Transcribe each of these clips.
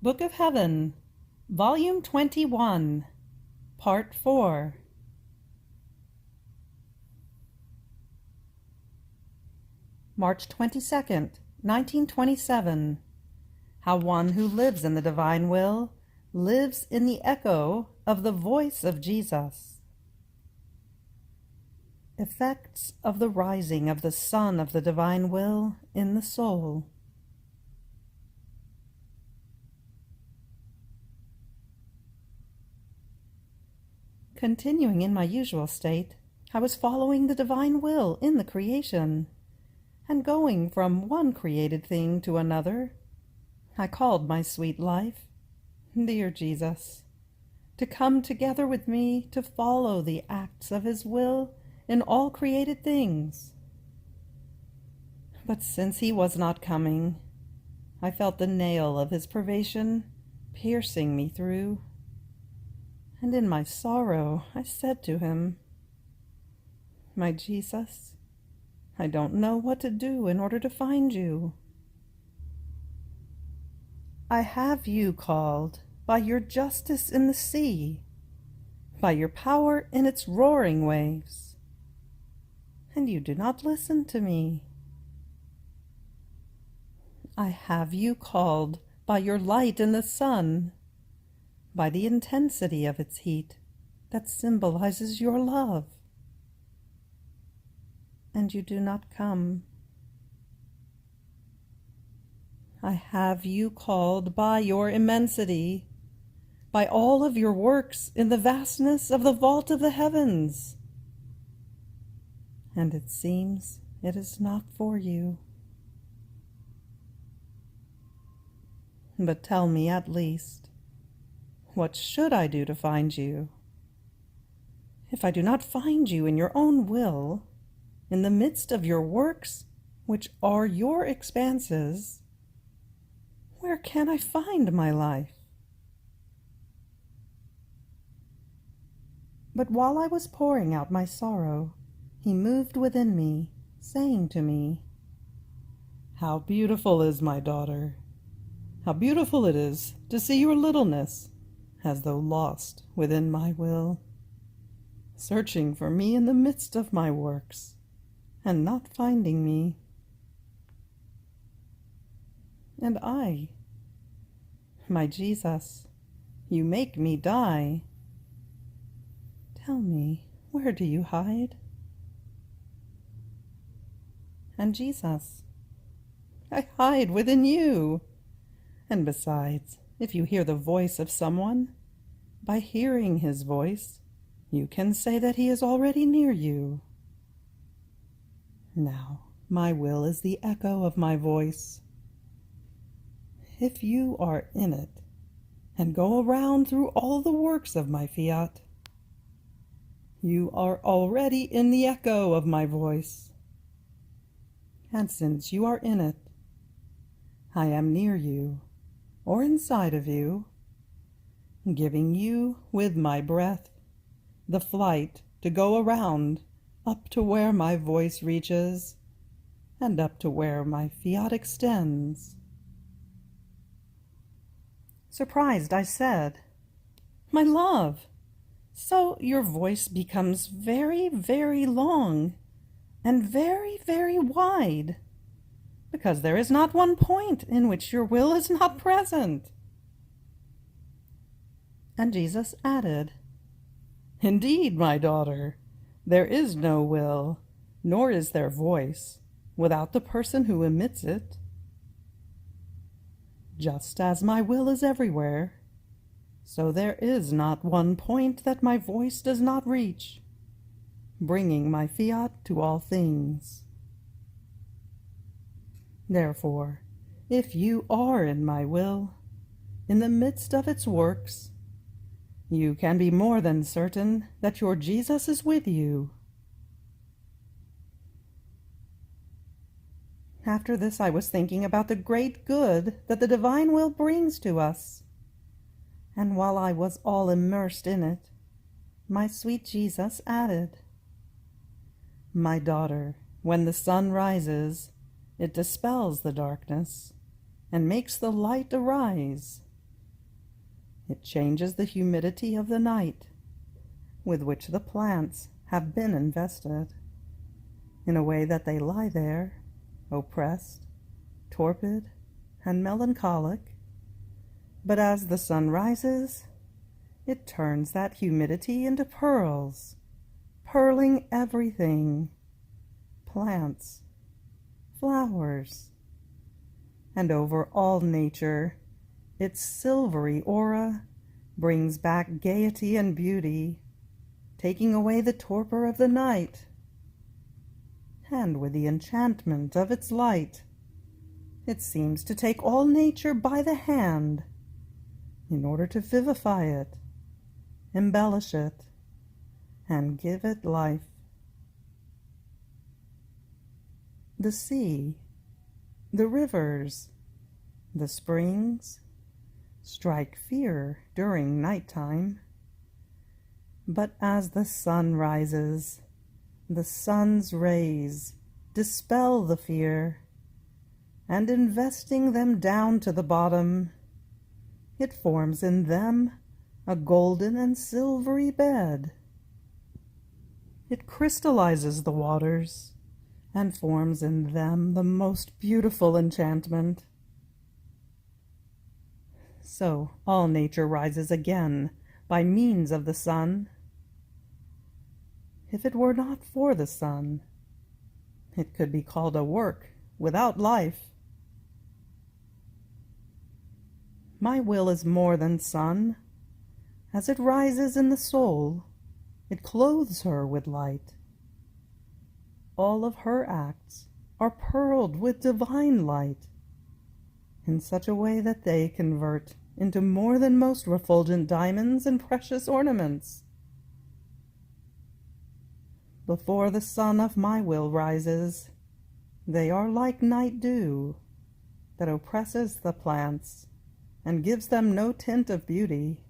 Book of Heaven, Volume 21, Part 4. March 22nd, 1927. How one who lives in the divine will lives in the echo of the voice of Jesus. Effects of the rising of the sun of the divine will in the soul. Continuing in my usual state, I was following the divine will in the creation, and going from one created thing to another. I called my sweet life, dear Jesus, to come together with me to follow the acts of his will in all created things. But since he was not coming, I felt the nail of his privation piercing me through. And in my sorrow I said to him, "My Jesus, I don't know what to do in order to find you. I have you called by your justice in the sea, by your power in its roaring waves, and you do not listen to me. I have you called by your light in the sun, by the intensity of its heat that symbolizes your love, and you do not come. I have you called by your immensity, by all of your works in the vastness of the vault of the heavens, and it seems it is not for you. But tell me at least, what should I do to find you? If I do not find you in your own will, in the midst of your works, which are your expanses, where can I find my life?" But while I was pouring out my sorrow, he moved within me, saying to me, "How beautiful is my daughter! How beautiful it is to see your littleness, as though lost within my will, searching for me in the midst of my works, and not finding me. And I, my Jesus, you make me die. Tell me, where do you hide?" And Jesus, "I hide within you. And besides, if you hear the voice of someone, by hearing his voice, you can say that he is already near you. Now, my will is the echo of my voice. If you are in it, and go around through all the works of my Fiat, you are already in the echo of my voice. And since you are in it, I am near you, or inside of you, giving you, with my breath, the flight to go around up to where my voice reaches, and up to where my Fiat extends." Surprised, I said, "My love, so your voice becomes very, very long, and very, very wide, because there is not one point in which your will is not present." And Jesus added, "Indeed, my daughter, there is no will, nor is there voice, without the person who emits it. Just as my will is everywhere, so there is not one point that my voice does not reach, bringing my Fiat to all things. Therefore, if you are in my will, in the midst of its works, you can be more than certain that your Jesus is with you." After this, I was thinking about the great good that the divine will brings to us. And while I was all immersed in it, my sweet Jesus added, "My daughter, when the sun rises, it dispels the darkness and makes the light arise, It changes the humidity of the night with which the plants have been invested, in a way that they lie there, oppressed, torpid, and melancholic. But as the sun rises, it turns that humidity into pearls, pearling everything, plants, flowers, and over all nature, its silvery aura brings back gaiety and beauty, taking away the torpor of the night. And with the enchantment of its light, it seems to take all nature by the hand in order to vivify it, embellish it, and give it life. The sea, the rivers, the springs strike fear during nighttime. But as the sun rises, the sun's rays dispel the fear, and investing them down to the bottom, it forms in them a golden and silvery bed. It crystallizes the waters and forms in them the most beautiful enchantment. So all nature rises again by means of the sun. If it were not for the sun, it could be called a work without life. My will is more than sun. As it rises in the soul, it clothes her with light. All of her acts are pearled with divine light, in such a way that they convert into more than most refulgent diamonds and precious ornaments. Before the sun of my will rises, they are like night dew that oppresses the plants and gives them no tint of beauty.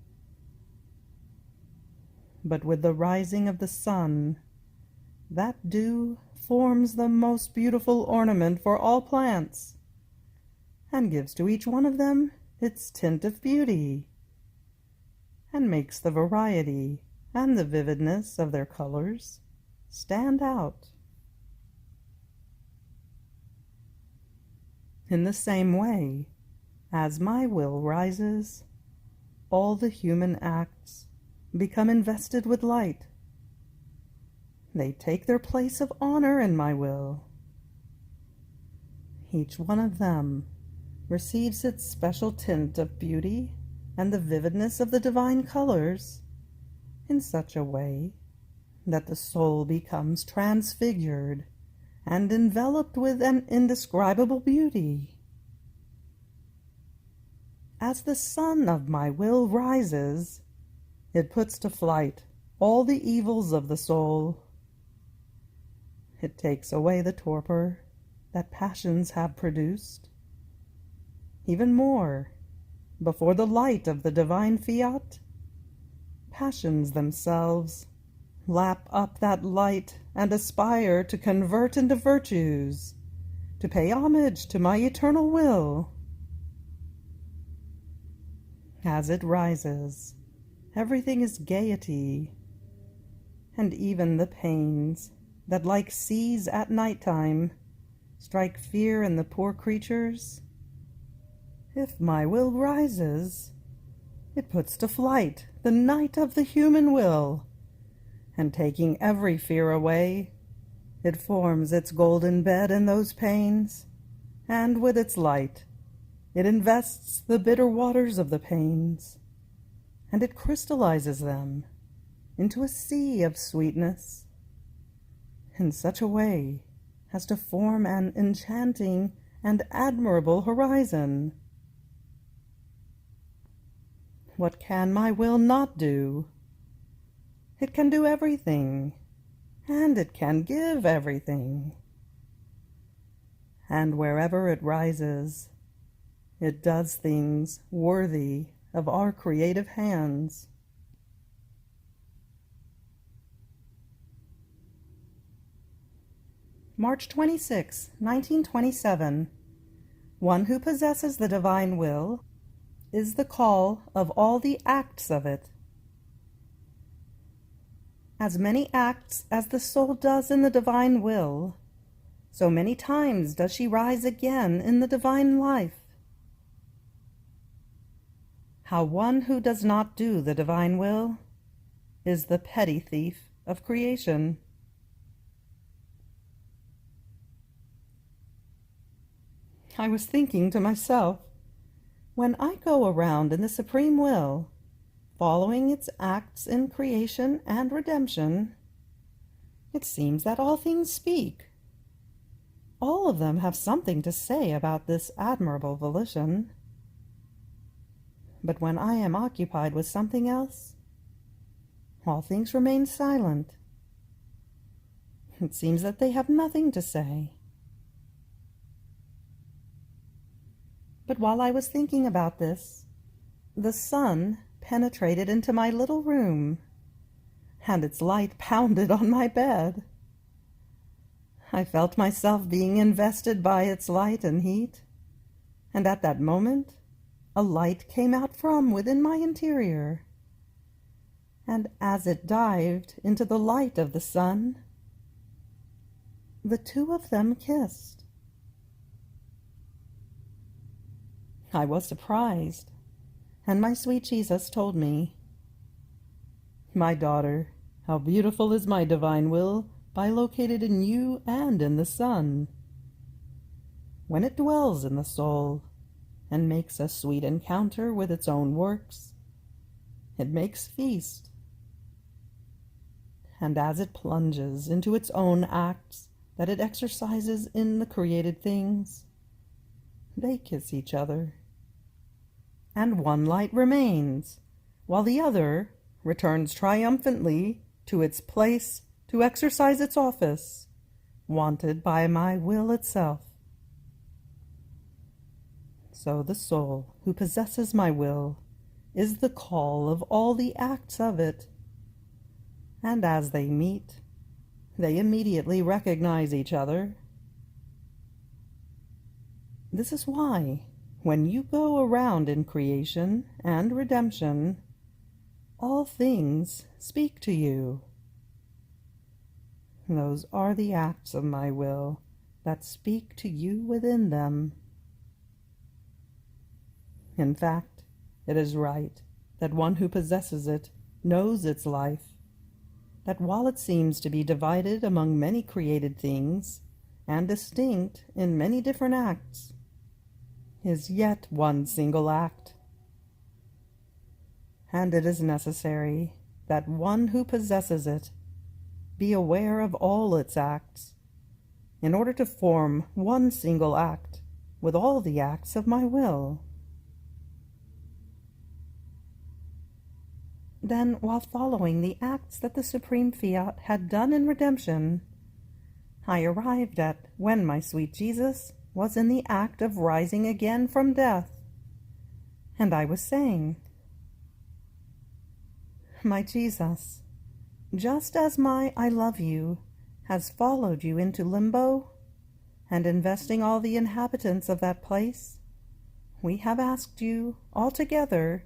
But with the rising of the sun, that dew forms the most beautiful ornament for all plants, and gives to each one of them its tint of beauty, and makes the variety and the vividness of their colors stand out. In the same way, as my will rises, all the human acts become invested with light. They take their place of honor in my will. Each one of them receives its special tint of beauty and the vividness of the divine colors in such a way that the soul becomes transfigured and enveloped with an indescribable beauty. As the sun of my will rises, it puts to flight all the evils of the soul. It takes away the torpor that passions have produced. Even more, before the light of the divine Fiat, passions themselves lap up that light and aspire to convert into virtues, to pay homage to my eternal will. As it rises, everything is gaiety, and even the pains that, like seas at night-time, strike fear in the poor creatures. If my will rises, it puts to flight the night of the human will, and taking every fear away, it forms its golden bed in those pains, and with its light it invests the bitter waters of the pains, and it crystallizes them into a sea of sweetness, in such a way as to form an enchanting and admirable horizon. What can my will not do? It can do everything, and it can give everything. And wherever it rises, it does things worthy of our creative hands. March 26, 1927. One who possesses the divine will is the call of all the acts of it. As many acts as the soul does in the divine will, so many times does she rise again in the divine life. How one who does not do the divine will is the petty thief of creation. I was thinking to myself, when I go around in the supreme will, following its acts in creation and redemption, it seems that all things speak. All of them have something to say about this admirable volition. But when I am occupied with something else, all things remain silent. It seems that they have nothing to say. But while I was thinking about this, the sun penetrated into my little room, and its light pounded on my bed. I felt myself being invested by its light and heat, and at that moment a light came out from within my interior, and as it dived into the light of the sun, the two of them kissed. I was surprised, and my sweet Jesus told me, "My daughter, how beautiful is my divine will bilocated in you and in the sun. When it dwells in the soul and makes a sweet encounter with its own works, it makes feast. And as it plunges into its own acts that it exercises in the created things, they kiss each other. And one light remains, while the other returns triumphantly to its place to exercise its office, wanted by my will itself. So the soul who possesses my will is the call of all the acts of it, and as they meet, they immediately recognize each other. This is why, when you go around in creation and redemption, all things speak to you. Those are the acts of my will that speak to you within them. In fact, it is right that one who possesses it knows its life, that while it seems to be divided among many created things and distinct in many different acts, is yet one single act. And it is necessary that one who possesses it be aware of all its acts, in order to form one single act with all the acts of my will. Then, while following the acts that the Supreme Fiat had done in redemption, I arrived at when my sweet Jesus was in the act of rising again from death, and I was saying, "My Jesus, just as my I love you has followed you into limbo, and investing all the inhabitants of that place, we have asked you all together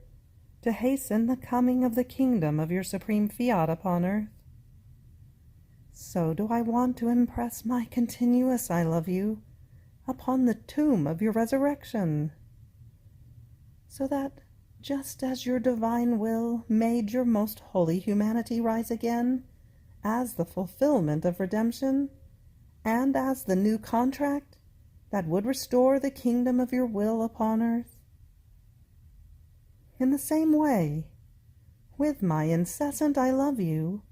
to hasten the coming of the kingdom of your supreme Fiat upon earth. So do I want to impress my continuous I love you upon the tomb of your resurrection, so that just as your divine will made your most holy humanity rise again as the fulfillment of redemption, and as the new contract that would restore the kingdom of your will upon earth, in the same way, with my incessant I love you,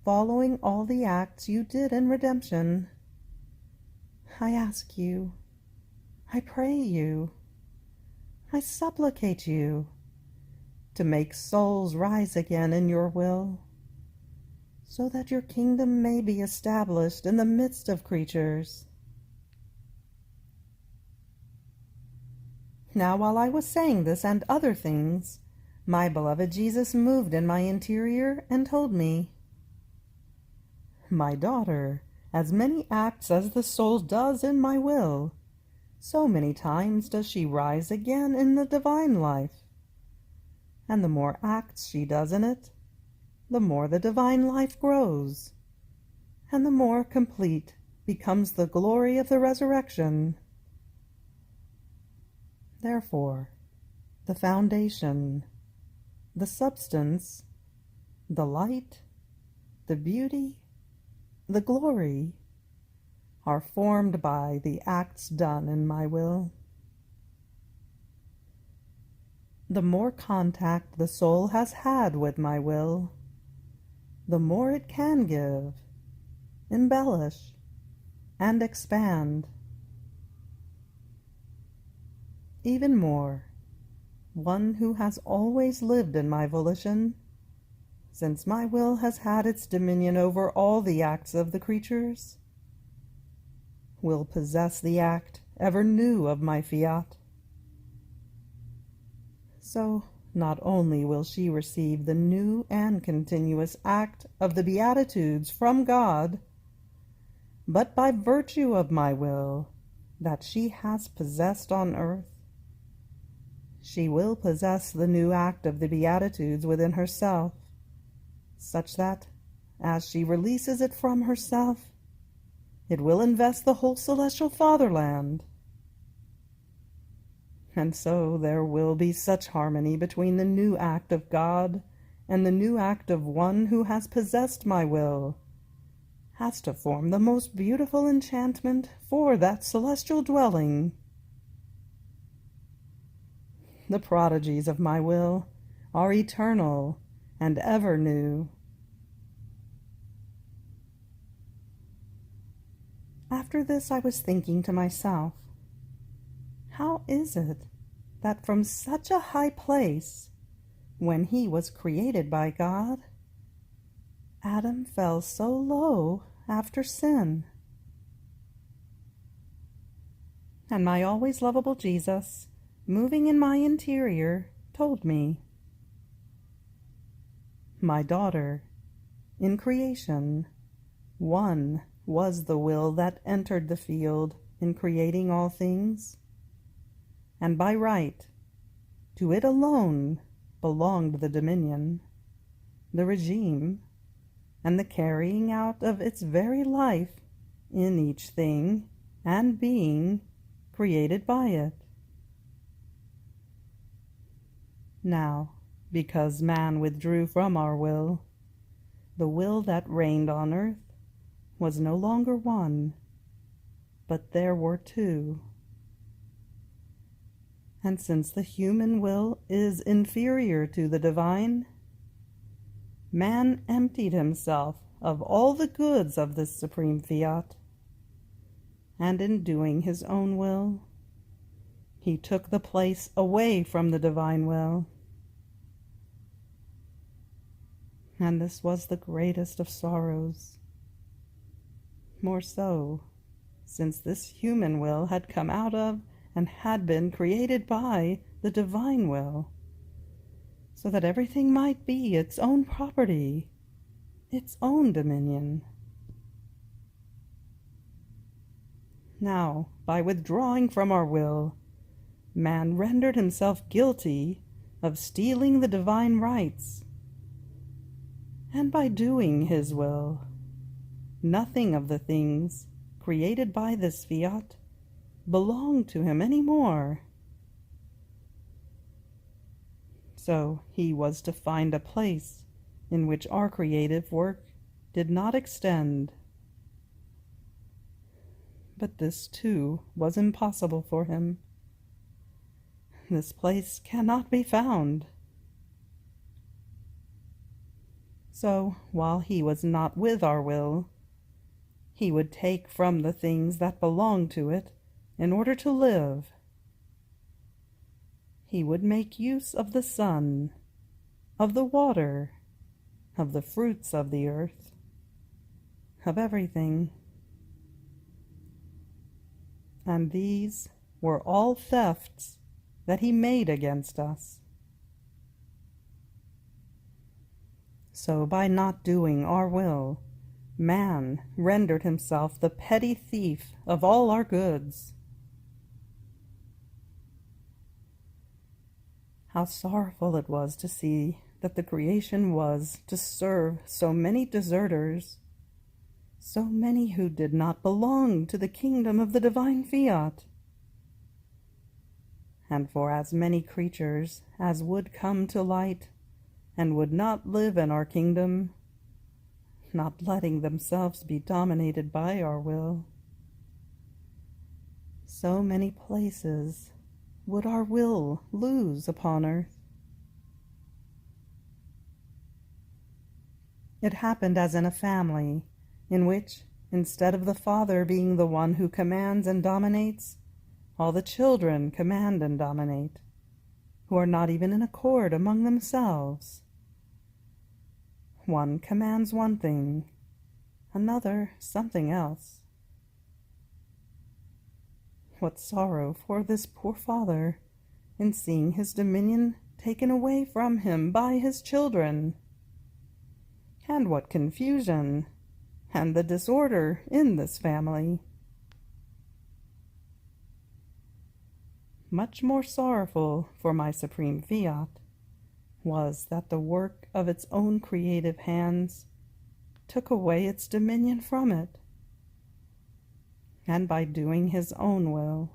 following all the acts you did in redemption, I ask you, I pray you, I supplicate you to make souls rise again in your will, so that your kingdom may be established in the midst of creatures." Now, while I was saying this and other things, my beloved Jesus moved in my interior and told me, "My daughter, as many acts as the soul does in my will, so many times does she rise again in the divine life. And the more acts she does in it, the more the divine life grows, and the more complete becomes the glory of the resurrection. Therefore, the foundation, the substance, the light, the beauty, the glory, are formed by the acts done in my will. The more contact the soul has had with my will, the more it can give, embellish, and expand. Even more, one who has always lived in my volition, since my will has had its dominion over all the acts of the creatures, will possess the act ever new of my fiat. So not only will she receive the new and continuous act of the Beatitudes from God, but by virtue of my will that she has possessed on earth, she will possess the new act of the Beatitudes within herself, such that, as she releases it from herself, it will invest the whole celestial fatherland. And so there will be such harmony between the new act of God and the new act of one who has possessed my will, as to form the most beautiful enchantment for that celestial dwelling. The prodigies of my will are eternal and ever new. After this I was thinking to myself, how is it that from such a high place, when he was created by God, Adam fell so low after sin? And my always lovable Jesus, moving in my interior, told me, my daughter, in creation, one was the will that entered the field in creating all things, and by right, to it alone belonged the dominion, the regime, and the carrying out of its very life in each thing and being created by it. Now, because man withdrew from our will, the will that reigned on earth was no longer one, but there were two. And since the human will is inferior to the divine, man emptied himself of all the goods of this supreme fiat, and in doing his own will, he took the place away from the divine will. And this was the greatest of sorrows. More so, since this human will had come out of and had been created by the divine will, so that everything might be its own property, its own dominion. Now, by withdrawing from our will, man rendered himself guilty of stealing the divine rights, and by doing his will, nothing of the things created by this fiat belonged to him any more. So he was to find a place in which our creative work did not extend. But this too was impossible for him. This place cannot be found. So while he was not with our will, he would take from the things that belonged to it in order to live. He would make use of the sun, of the water, of the fruits of the earth, of everything. And these were all thefts that he made against us. So by not doing our will, man rendered himself the petty thief of all our goods. How sorrowful it was to see that the creation was to serve so many deserters, so many who did not belong to the kingdom of the divine Fiat. And for as many creatures as would come to light and would not live in our kingdom, not letting themselves be dominated by our will, so many places would our will lose upon earth. It happened as in a family, in which, instead of the father being the one who commands and dominates, all the children command and dominate, who are not even in accord among themselves. One commands one thing, another something else. What sorrow for this poor father in seeing his dominion taken away from him by his children! And what confusion and the disorder in this family! Much more sorrowful for my supreme Fiat was that the work of its own creative hands took away its dominion from it, and by doing his own will,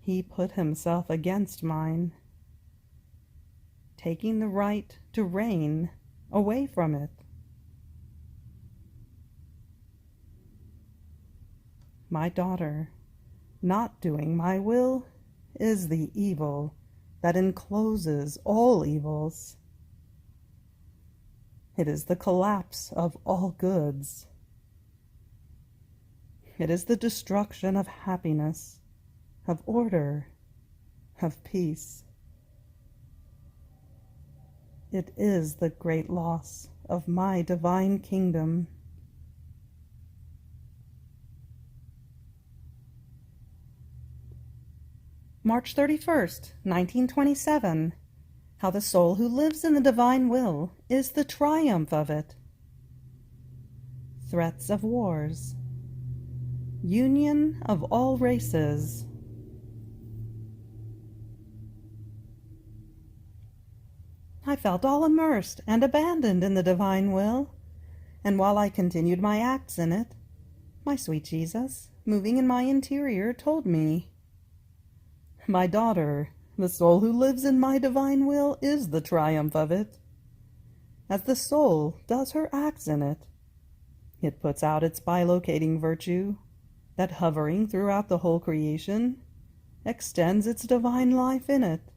he put himself against mine, taking the right to reign away from it. My daughter, not doing my will is the evil that encloses all evils. It is the collapse of all goods. It is the destruction of happiness, of order, of peace. It is the great loss of my divine kingdom. March 31st, 1927. How the soul who lives in the divine will is the triumph of it. Threats of wars. Union of all races. I felt all immersed and abandoned in the divine will, and while I continued my acts in it, my sweet Jesus, moving in my interior, told me, "My daughter, the soul who lives in my divine will is the triumph of it. As the soul does her acts in it, it puts out its bilocating virtue, that hovering throughout the whole creation, extends its divine life in it.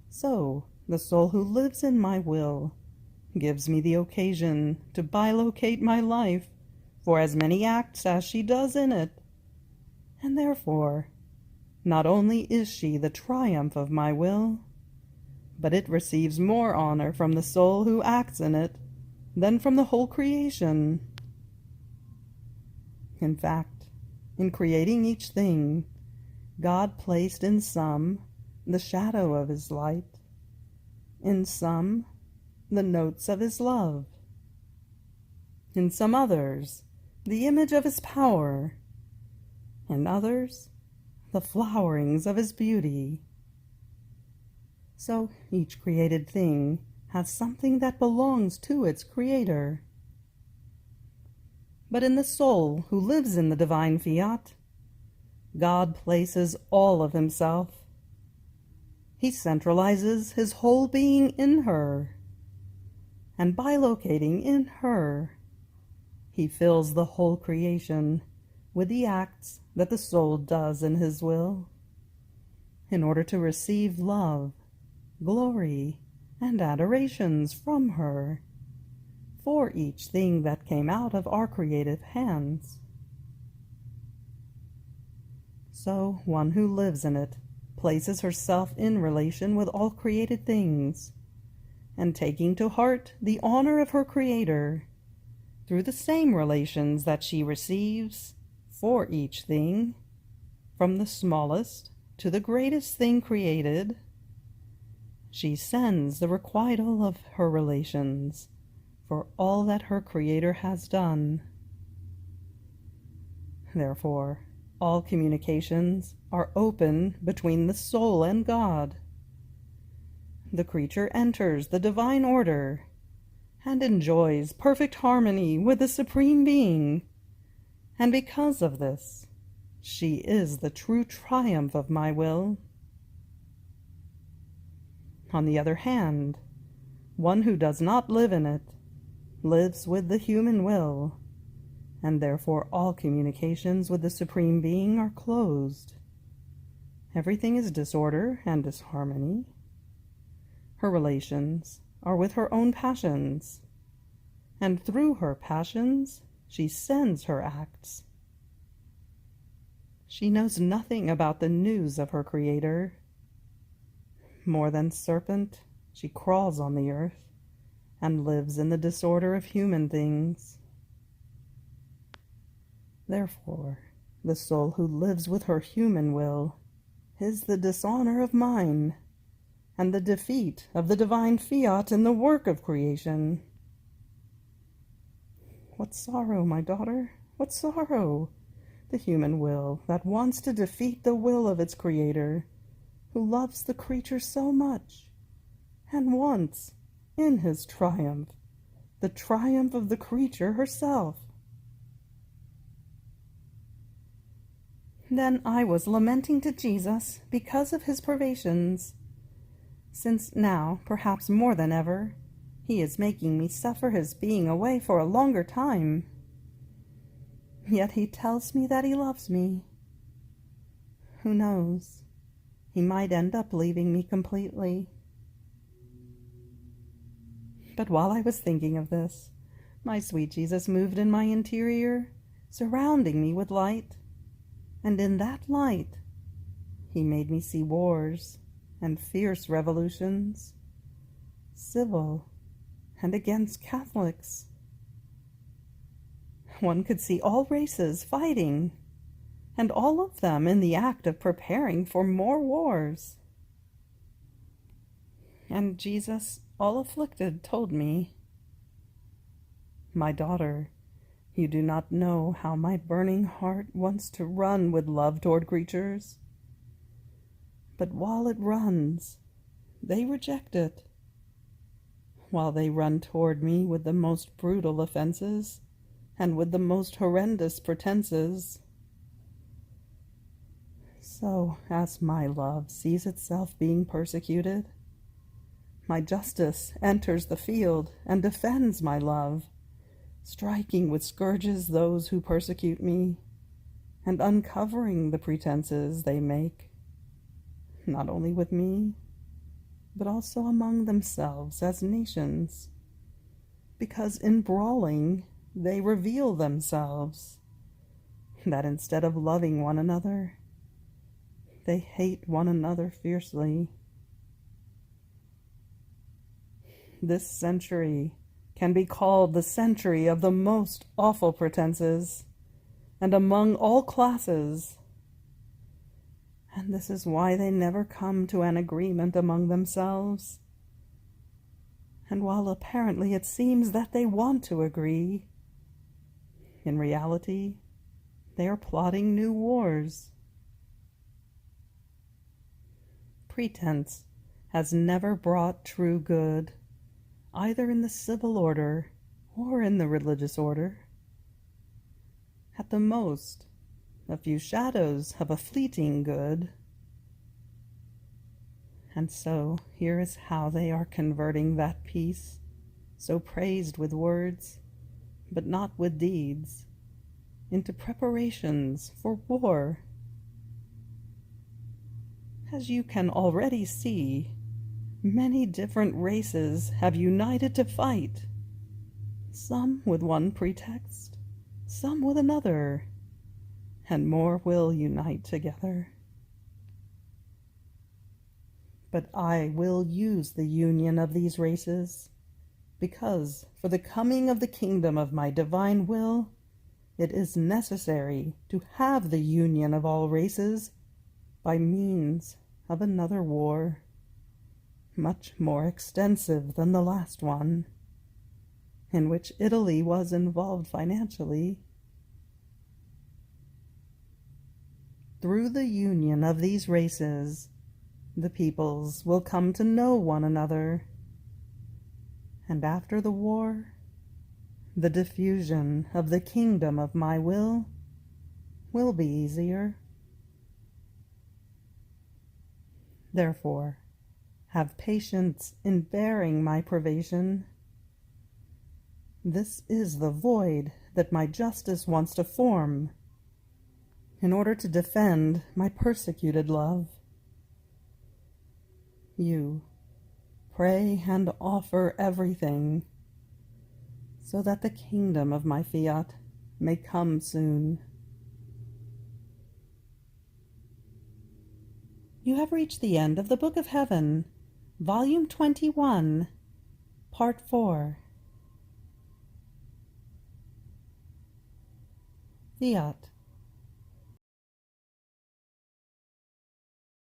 So, the soul who lives in my will gives me the occasion to bilocate my life for as many acts as she does in it, and therefore, not only is she the triumph of my will, but it receives more honor from the soul who acts in it than from the whole creation. In fact, in creating each thing, God placed in some the shadow of his light, in some the notes of his love, in some others the image of his power, in others the flowerings of his beauty. So each created thing has something that belongs to its creator. But in the soul who lives in the divine Fiat, God places all of himself. He centralizes his whole being in her, and by locating in her, he fills the whole creation with the acts that the soul does in his will, in order to receive love, glory, and adorations from her, for each thing that came out of our creative hands. So one who lives in it places herself in relation with all created things, and taking to heart the honor of her Creator, through the same relations that she receives for each thing, from the smallest to the greatest thing created, she sends the requital of her relations for all that her Creator has done. Therefore, all communications are open between the soul and God, the creature enters the divine order and enjoys perfect harmony with the Supreme Being. And because of this, she is the true triumph of my will. On the other hand, one who does not live in it lives with the human will, and therefore all communications with the Supreme Being are closed. Everything is disorder and disharmony. Her relations are with her own passions, and through her passions she sends her acts. She knows nothing about the news of her Creator. More than serpent, she crawls on the earth and lives in the disorder of human things. Therefore, the soul who lives with her human will is the dishonor of mine, and the defeat of the divine Fiat in the work of creation. What sorrow, my daughter, what sorrow! The human will that wants to defeat the will of its Creator, who loves the creature so much, and wants, in his triumph, the triumph of the creature herself. Then I was lamenting to Jesus because of his privations, since now, perhaps more than ever, he is making me suffer his being away for a longer time. Yet he tells me that he loves me. Who knows? He might end up leaving me completely. But while I was thinking of this, my sweet Jesus moved in my interior, surrounding me with light. And in that light, he made me see wars and fierce revolutions, civil and against Catholics. One could see all races fighting, and all of them in the act of preparing for more wars. And Jesus, all afflicted, told me, "My daughter, you do not know how my burning heart wants to run with love toward creatures. But while it runs, they reject it. While they run toward me with the most brutal offenses and with the most horrendous pretenses. So, as my love sees itself being persecuted, my justice enters the field and defends my love, striking with scourges those who persecute me, and uncovering the pretenses they make, not only with me, but also among themselves as nations, because in brawling they reveal themselves, that instead of loving one another, they hate one another fiercely. This century can be called the century of the most awful pretenses, and among all classes. And this is why they never come to an agreement among themselves. And while apparently it seems that they want to agree, in reality, they are plotting new wars. Pretense has never brought true good, either in the civil order or in the religious order. At the most, a few shadows of a fleeting good. And so here is how they are converting that peace, so praised with words, but not with deeds, into preparations for war. As you can already see, many different races have united to fight, some with one pretext, some with another, and more will unite together. But I will use the union of these races, because for the coming of the kingdom of my divine will, it is necessary to have the union of all races by means of another war, much more extensive than the last one, in which Italy was involved financially. Through the union of these races, the peoples will come to know one another, and after the war, the diffusion of the kingdom of my will be easier. Therefore, have patience in bearing my privation. This is the void that my justice wants to form in order to defend my persecuted love. You pray and offer everything so that the kingdom of my Fiat may come soon. You have reached the end of the Book of Heaven, Volume 21, Part 4. Fiat.